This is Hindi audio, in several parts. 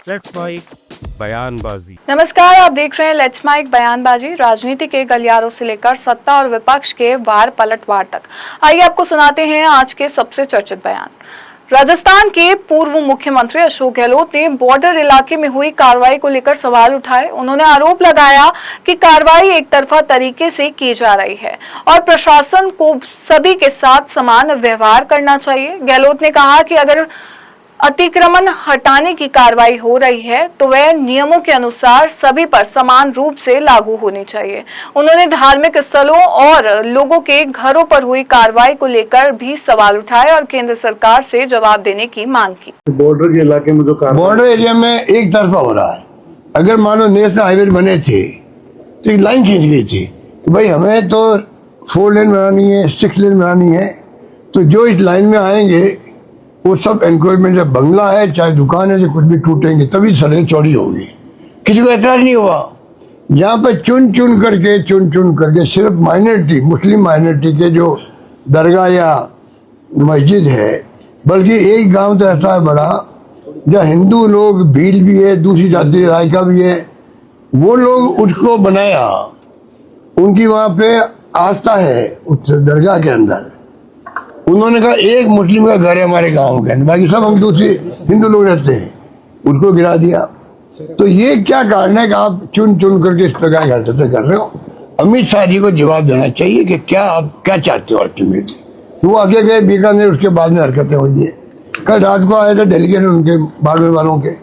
लेट्स माइक बयानबाजी। नमस्कार, आप देख रहे हैं लेट्स माइक बयानबाजी। राजनीति के गलियारों से लेकर सत्ता और विपक्ष के वार पलटवार तक, आइए आपको सुनाते हैं आज के सबसे चर्चित बयान। राजस्थान के पूर्व मुख्यमंत्री अशोक गहलोत ने बॉर्डर इलाके में हुई कार्रवाई को लेकर सवाल उठाए। उन्होंने आरोप लगाया कि कार्रवाई एक तरफा तरीके से की जा रही है और प्रशासन को सभी के साथ समान व्यवहार करना चाहिए। गहलोत ने कहा कि अगर अतिक्रमण हटाने की कार्रवाई हो रही है तो वह नियमों के अनुसार सभी पर समान रूप से लागू होनी चाहिए। उन्होंने धार्मिक स्थलों और लोगों के घरों पर हुई कार्रवाई को लेकर भी सवाल उठाए और केंद्र सरकार से जवाब देने की मांग की। बॉर्डर के इलाके में जो बॉर्डर एरिया में एक तरफा हो रहा है। अगर मान लो नेशनल हाईवे बने थे तो एक लाइन खींच गई थी कि भाई हमें तो 4 लेन बनानी है, 6 लेन बनानी है, तो जो इस लाइन में आएंगे वो सब एनक्रोचमेंट, चाहे बंगला है चाहे दुकान है, जो कुछ भी टूटेंगे तभी सड़कें चौड़ी होगी। किसी को एतराज नहीं हुआ। यहाँ पे चुन चुन करके सिर्फ माइनॉरिटी, मुस्लिम माइनॉरिटी के जो दरगाह या मस्जिद है, बल्कि एक गांव तो ऐसा है बड़ा जहाँ हिंदू लोग, भील भी है, दूसरी जाति रायका भी है, वो लोग उसको बनाया, उनकी वहाँ पे आस्था है उस दरगाह के अंदर। उन्होंने कहा एक मुस्लिम का घर है हमारे गांव के अंदर, बाकी सब हम दूसरे हिंदू लोग रहते हैं, उसको गिरा दिया। तो ये क्या कारण है कि आप चुन चुन करके इस प्रकार की हरकतें कर रहे हो? अमित शाह जी को जवाब देना चाहिए कि क्या आप क्या चाहते हो अल्टीमेटली। तो वो आगे गए बीकानेर, उसके बाद में हरकतें हुई है। कल रात को आए थे डेलीगेट उनके बाड़मेर वालों के,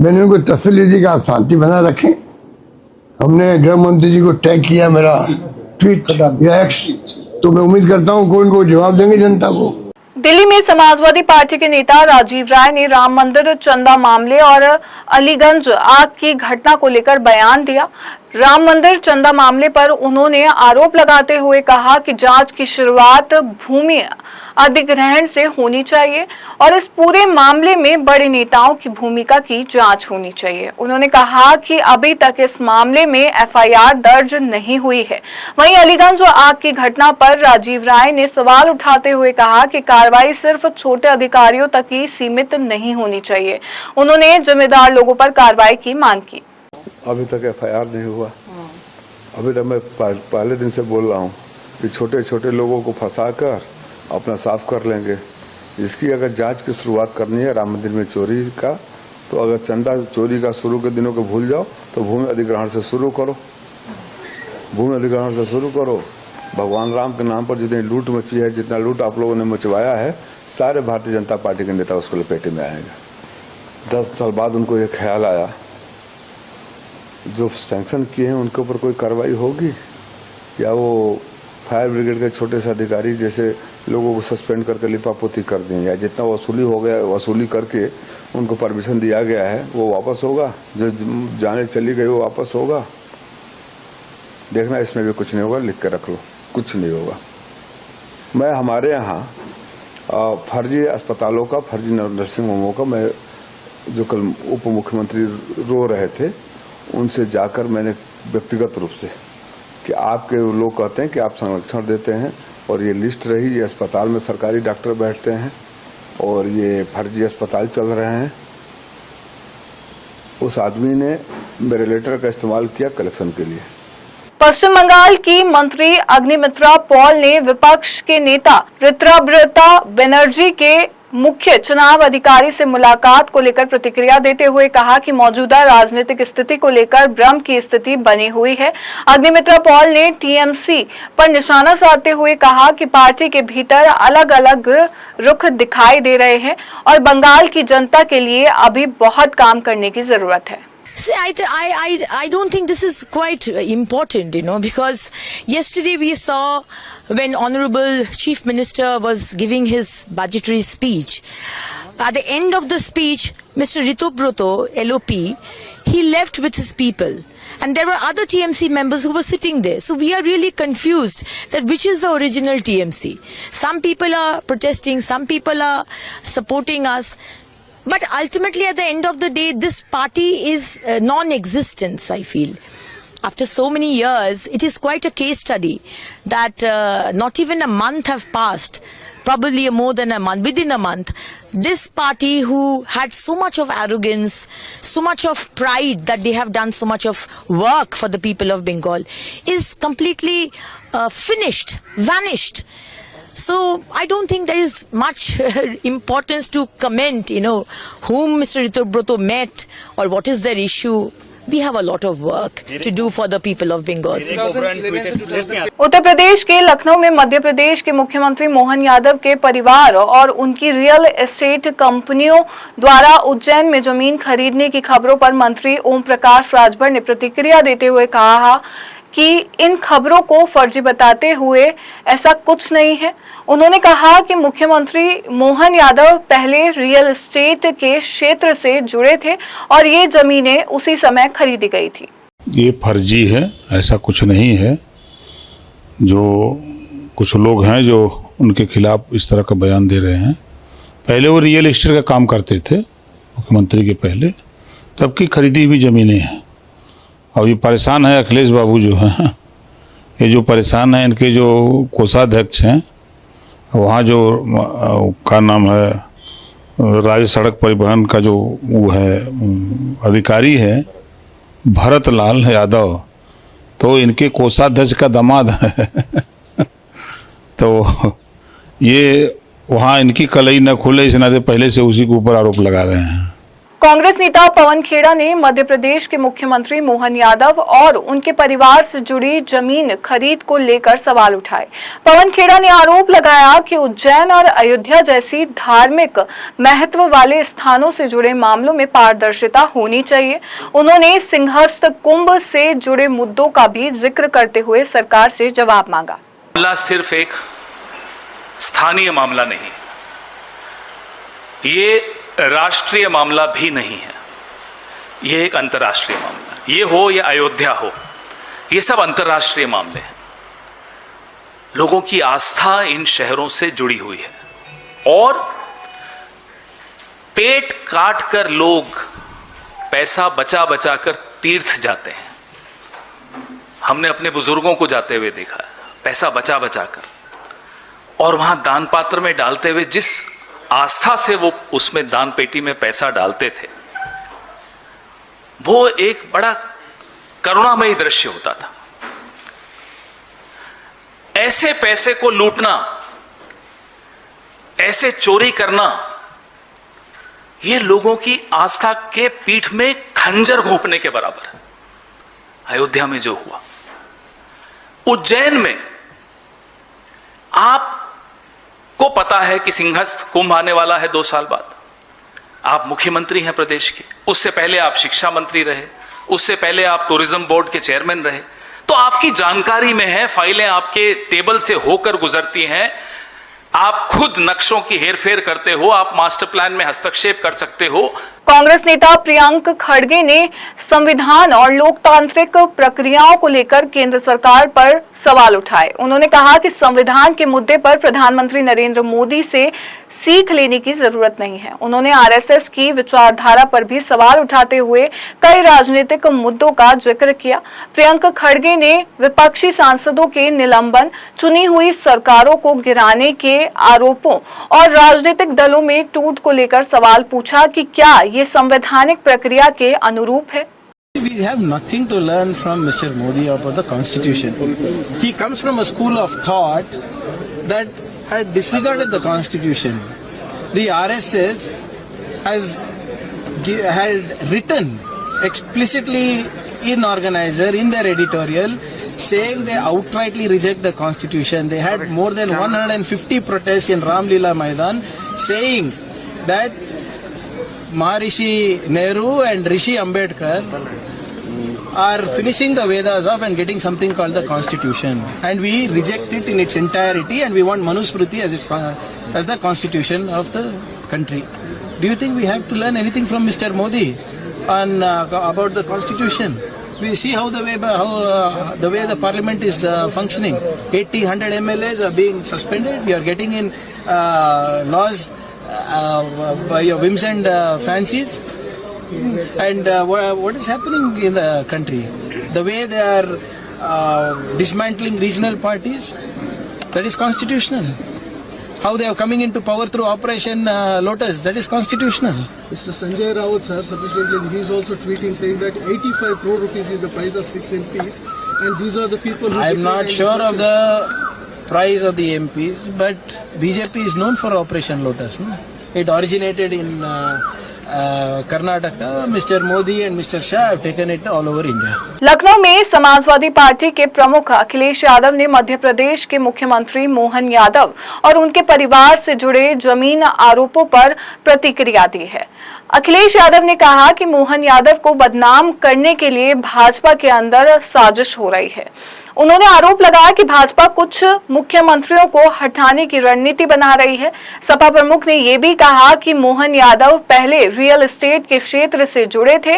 मैंने उनको तसल्ली दी कि आप शांति बना रखें। हमने गृह मंत्री जी को टैग किया, मेरा ट्वीट या एक्स, तो मैं उम्मीद करता हूँ कोई इनको जवाब देंगे जनता को। दिल्ली में समाजवादी पार्टी के नेता राजीव राय ने राम मंदिर चंदा मामले और अलीगंज आग की घटना को लेकर बयान दिया। राम मंदिर चंदा मामले पर उन्होंने आरोप लगाते हुए कहा कि जांच की शुरुआत भूमि अधिग्रहण से होनी चाहिए और इस पूरे मामले में बड़े नेताओं की भूमिका की जांच होनी चाहिए। उन्होंने कहा कि अभी तक इस मामले में एफआईआर दर्ज नहीं हुई है। वहीं अलीगंज आग की घटना पर राजीव राय ने सवाल उठाते हुए कहा कि कार्रवाई सिर्फ छोटे अधिकारियों तक ही सीमित नहीं होनी चाहिए। उन्होंने जिम्मेदार लोगों पर कार्रवाई की मांग की। अभी तक एफआईआर नहीं हुआ। अभी तक मैं पहले दिन से बोल रहा हूँ कि छोटे छोटे लोगों को फंसाकर अपना साफ कर लेंगे। इसकी अगर जांच की शुरुआत करनी है राम मंदिर में चोरी का, तो अगर चंदा चोरी का शुरू के दिनों को भूल जाओ तो भूमि अधिग्रहण से शुरू करो। भूमि अधिग्रहण से शुरू करो। भगवान राम के नाम पर जितनी लूट मची है, जितना लूट आप लोगों ने मचवाया है, सारे भारतीय जनता पार्टी के नेता उसको लपेटे में आएंगे। 10 साल बाद उनको ये ख्याल आया, जो सैंक्शन किए हैं उनके ऊपर कोई कार्रवाई होगी, या वो फायर ब्रिगेड के छोटे से अधिकारी जैसे लोगों को सस्पेंड करके लिपापोती कर दें, या जितना वसूली हो गया वसूली करके उनको परमिशन दिया गया है वो वापस होगा, जो जाने चली गई वो वापस होगा। देखना इसमें भी कुछ नहीं होगा, लिख के रख लो, कुछ नहीं होगा। मैं हमारे यहाँ फर्जी अस्पतालों का, फर्जी नर्सिंग होमों का, मैं जो कल उप मुख्यमंत्री रो रहे थे उनसे जाकर मैंने व्यक्तिगत रूप से, कि आपके लोग कहते हैं कि आप संरक्षण देते हैं और ये लिस्ट रही, ये अस्पताल में सरकारी डॉक्टर बैठते हैं और ये फर्जी अस्पताल चल रहे हैं। उस आदमी ने मेरे लेटर का इस्तेमाल किया कलेक्शन के लिए। पश्चिम बंगाल की मंत्री अग्निमित्रा पॉल ने विपक्ष के नेता ऋतुव्रता बनर्जी के मुख्य चुनाव अधिकारी से मुलाकात को लेकर प्रतिक्रिया देते हुए कहा कि मौजूदा राजनीतिक स्थिति को लेकर भ्रम की स्थिति बनी हुई है। अग्निमित्रा पॉल ने टीएमसी पर निशाना साधते हुए कहा कि पार्टी के भीतर अलग अलग रुख दिखाई दे रहे हैं और बंगाल की जनता के लिए अभी बहुत काम करने की जरूरत है। See, I don't think this is quite important, because yesterday we saw when Honorable Chief Minister was giving his budgetary speech. At the end of the speech, Mr. Ritubroto, LOP, he left with his people. And there were other TMC members who were sitting there. So we are really confused that which is the original TMC. Some people are protesting, some people are supporting us. But ultimately, at the end of the day, this party is non-existence, I feel. After so many years, it is quite a case study that not even a month have passed probably more than a month, within a month, this party who had so much of arrogance, so much of pride that they have done so much of work for the people of Bengal is completely finished, vanished. So I don't think there is much importance to comment, whom Mr. Ritubroto met or what is their issue. We have a lot of work to do for the people of Bengal. Uttar Pradesh के लखनऊ में मध्य प्रदेश के मुख्यमंत्री मोहन यादव के परिवार और उनकी रियल एस्टेट कंपनियों द्वारा उज्जैन में जमीन खरीदने की खबरों पर मंत्री ओम प्रकाश राजभर ने प्रतिक्रिया देते हुए कहा कि इन खबरों को फर्जी बताते हुए ऐसा कुछ नहीं है। उन्होंने कहा कि मुख्यमंत्री मोहन यादव पहले रियल एस्टेट के क्षेत्र से जुड़े थे और ये जमीनें उसी समय खरीदी गई थी। ये फर्जी है, ऐसा कुछ नहीं है। जो कुछ लोग हैं जो उनके खिलाफ इस तरह का बयान दे रहे हैं, पहले वो रियल एस्टेट का काम करते थे मुख्यमंत्री के पहले, तब की खरीदी हुई ज़मीनें हैं। अभी परेशान है अखिलेश बाबू जो हैं, ये जो परेशान हैं, इनके जो कोषाध्यक्ष हैं वहाँ जो का नाम है राज्य सड़क परिवहन का जो वो है अधिकारी है भरत लाल यादव, तो इनके कोषाध्यक्ष का दामाद है तो ये वहाँ इनकी कलई न खुले इस नाते पहले से उसी के ऊपर आरोप लगा रहे हैं। कांग्रेस नेता पवन खेड़ा ने मध्य प्रदेश के मुख्यमंत्री मोहन यादव और उनके परिवार से जुड़ी जमीन खरीद को लेकर सवाल उठाए। पवन खेड़ा ने आरोप लगाया कि उज्जैन और अयोध्या जैसी धार्मिक महत्व वाले स्थानों से जुड़े मामलों में पारदर्शिता होनी चाहिए। उन्होंने सिंहस्थ कुंभ से जुड़े मुद्दों का भी जिक्र करते हुए सरकार से जवाब मांगा। मामला सिर्फ एक स्थानीय मामला नहीं, ये राष्ट्रीय मामला भी नहीं है, ये एक अंतर्राष्ट्रीय मामला है। ये हो या अयोध्या हो, ये सब अंतर्राष्ट्रीय मामले हैं। लोगों की आस्था इन शहरों से जुड़ी हुई है और पेट काट कर लोग पैसा बचा बचा कर तीर्थ जाते हैं। हमने अपने बुजुर्गों को जाते हुए देखा है, पैसा बचा बचा कर, और वहां दान पात्र में डालते हुए जिस आस्था से वो उसमें दान पेटी में पैसा डालते थे, वो एक बड़ा करुणामयी दृश्य होता था। ऐसे पैसे को लूटना, ऐसे चोरी करना, ये लोगों की आस्था के पीठ में खंजर घोंपने के बराबर है। अयोध्या में जो हुआ, उज्जैन में आप को पता है कि सिंहस्थ कुंभ आने वाला है 2 साल बाद। आप मुख्यमंत्री हैं प्रदेश के, उससे पहले आप शिक्षा मंत्री रहे, उससे पहले आप टूरिज्म बोर्ड के चेयरमैन रहे, तो आपकी जानकारी में है, फाइलें आपके टेबल से होकर गुजरती हैं। आप खुद नक्शों की हेरफेर करते हो, आप मास्टर प्लान में हस्तक्षेप कर सकते हो। कांग्रेस नेता प्रियंक खड़गे ने संविधान और लोकतांत्रिक प्रक्रियाओं को लेकर केंद्र सरकार पर सवाल उठाए। उन्होंने कहा कि संविधान के मुद्दे पर प्रधानमंत्री नरेंद्र मोदी से सीख लेने की जरूरत नहीं है। उन्होंने आरएसएस की विचारधारा पर भी सवाल उठाते हुए कई राजनीतिक मुद्दों का जिक्र किया। प्रियंक खड़गे ने विपक्षी सांसदों के निलंबन, चुनी हुई सरकारों को गिराने के आरोपों और राजनीतिक दलों में टूट को लेकर सवाल पूछा कि क्या ये संवैधानिक प्रक्रिया के अनुरूप है। We have nothing to learn from Mr. Modi about the Constitution. He comes from a school of thought that had disregarded the Constitution. The RSS had written explicitly in Organizer, in their editorial, saying they outrightly reject the Constitution. They had more than 150 protests in Ram Leela Maidan saying that Maharishi Nehru and Rishi Ambedkar are finishing the Vedas off and getting something called the Constitution. And we reject it in its entirety and we want Manusmriti as the Constitution of the country. Do you think we have to learn anything from Mr. Modi on about the Constitution? We see how the way the Parliament is functioning. 80-100 MLAs are being suspended. We are getting in laws by your whims and fancies. And what is happening in the country? The way they are dismantling regional parties, that is constitutional. how they are coming into power through Operation Lotus. That is constitutional. Mr. Sanjay Rawat, sir, subsequently he is also tweeting saying that 85 crore rupees is the price of 6 MPs, and these are the people who. I am not sure of the price of the MPs, but BJP is known for Operation Lotus. No? It originated in Karnataka. Mr. Modi and Mr. Shah have taken it all over India. Lucknow में समाजवादी पार्टी के प्रमुख अखिलेश यादव ने मध्य प्रदेश के मुख्यमंत्री मोहन यादव और उनके परिवार से जुड़े जमीन आरोपों पर प्रतिक्रिया दी है। अखिलेश यादव ने कहा कि मोहन यादव को बदनाम करने के लिए भाजपा के अंदर साजिश हो रही है। उन्होंने आरोप लगाया कि भाजपा कुछ मुख्यमंत्रियों को हटाने की रणनीति बना रही है। सपा प्रमुख ने यह भी कहा कि मोहन यादव पहले रियल एस्टेट के क्षेत्र से जुड़े थे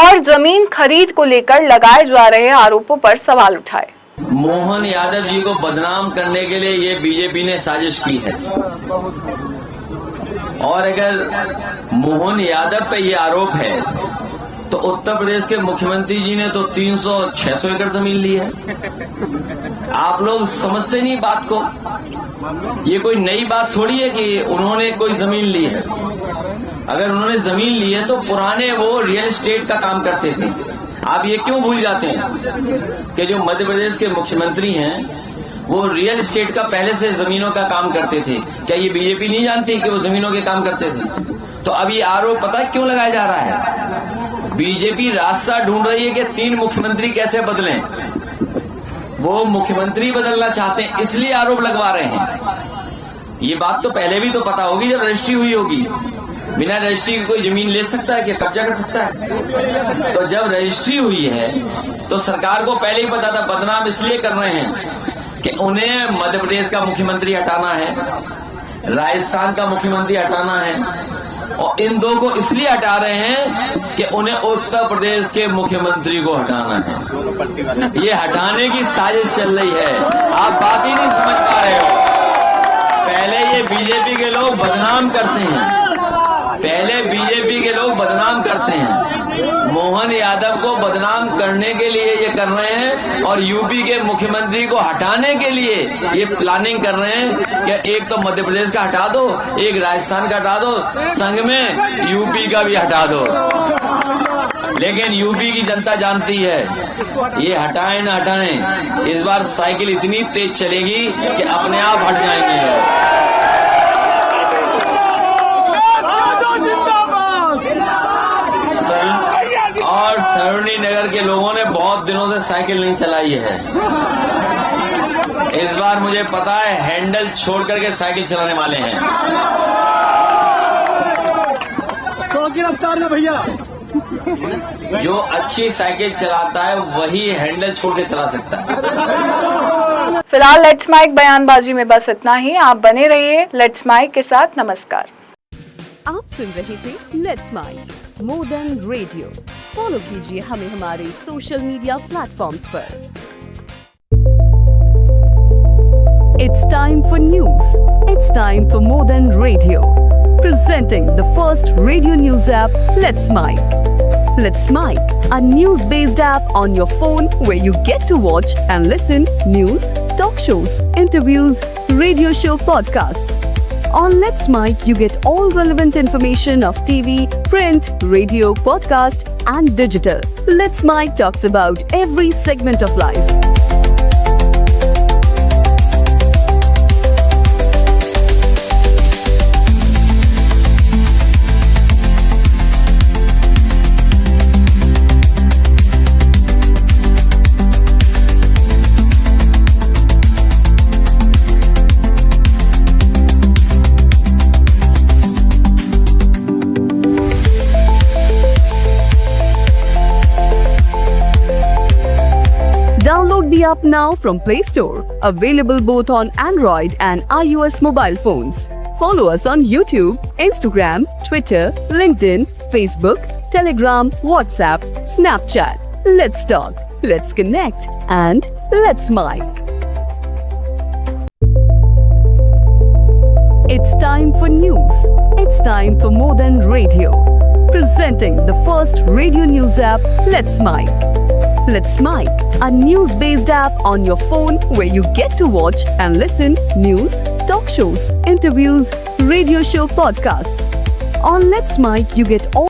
और जमीन खरीद को लेकर लगाए जा रहे आरोपों पर सवाल उठाए। मोहन यादव जी को बदनाम करने के लिए ये बीजेपी ने साजिश की है, और अगर मोहन यादव पे ये आरोप है तो उत्तर प्रदेश के मुख्यमंत्री जी ने तो 300-600 एकड़ जमीन ली है। आप लोग समझते नहीं बात को। ये कोई नई बात थोड़ी है कि उन्होंने कोई जमीन ली है। अगर उन्होंने जमीन ली है तो पुराने वो रियल एस्टेट का काम करते थे। आप ये क्यों भूल जाते हैं कि जो मध्य प्रदेश के मुख्यमंत्री हैं वो रियल एस्टेट का पहले से जमीनों का काम करते थे? क्या ये बीजेपी नहीं जानती कि वो जमीनों के काम करते थे? तो अब ये आरोप पता क्यों लगाया जा रहा है? बीजेपी रास्ता ढूंढ रही है कि 3 मुख्यमंत्री कैसे बदलें। वो मुख्यमंत्री बदलना चाहते हैं, इसलिए आरोप लगवा रहे हैं। ये बात तो पहले भी तो पता होगी जब रजिस्ट्री हुई होगी। बिना रजिस्ट्री की कोई जमीन ले सकता है, क्या कब्जा कर सकता है? तो जब रजिस्ट्री हुई है तो सरकार को पहले ही पता था। बदनाम इसलिए कर रहे हैं कि उन्हें मध्य प्रदेश का मुख्यमंत्री हटाना है, राजस्थान का मुख्यमंत्री हटाना है, और इन 2 को इसलिए हटा रहे हैं कि उन्हें उत्तर प्रदेश के मुख्यमंत्री को हटाना है। ये हटाने की साजिश चल रही है। आप बात ही नहीं समझ पा रहे हो। पहले ये बीजेपी के लोग बदनाम करते हैं, पहले बीजेपी के लोग बदनाम करते हैं। मोहन यादव को बदनाम करने के लिए ये कर रहे हैं, और यूपी के मुख्यमंत्री को हटाने के लिए ये प्लानिंग कर रहे हैं कि एक तो मध्य प्रदेश का हटा दो, एक राजस्थान का हटा दो, संग में यूपी का भी हटा दो। लेकिन यूपी की जनता जानती है ये हटाएं ना हटाएं, इस बार साइकिल इतनी तेज चलेगी कि अपने आप हट जाएंगे। और सरोजनी नगर के लोगों ने बहुत दिनों से साइकिल नहीं चलाई है। इस बार मुझे पता है हैंडल छोड़ करके साइकिल चलाने वाले हैं। भैया, जो अच्छी साइकिल चलाता है वही हैंडल छोड़ के चला सकता है। फिलहाल लेट्स माइक बयानबाजी में बस इतना ही। आप बने रहिए लेट्स माइक के साथ। नमस्कार। आप सुन रहे थे let's mike more than radio. Follow कीजिए हमें हमारे सोशल मीडिया प्लेटफॉर्म्स पर। It's time for news. It's time for more than radio. Presenting the first radio news app, Let's Mic. Let's Mic, a news-based app on your phone where you get to watch and listen news, talk shows, interviews, radio show podcasts. On Let's Mic, you get all relevant information of TV, print, radio, podcast, and digital. Let's Mic talks about every segment of life. Download the app now from Play Store. Available both on Android and iOS mobile phones. Follow us on YouTube, Instagram, Twitter, LinkedIn, Facebook, Telegram, WhatsApp, Snapchat. Let's talk, let's connect, and let's mic. It's time for news. It's time for more than radio. Presenting the first radio news app, Let's Mic. Let's Mic, a news-based app on your phone where you get to watch and listen news, talk shows, interviews, radio show podcasts. On Let's Mic, you get all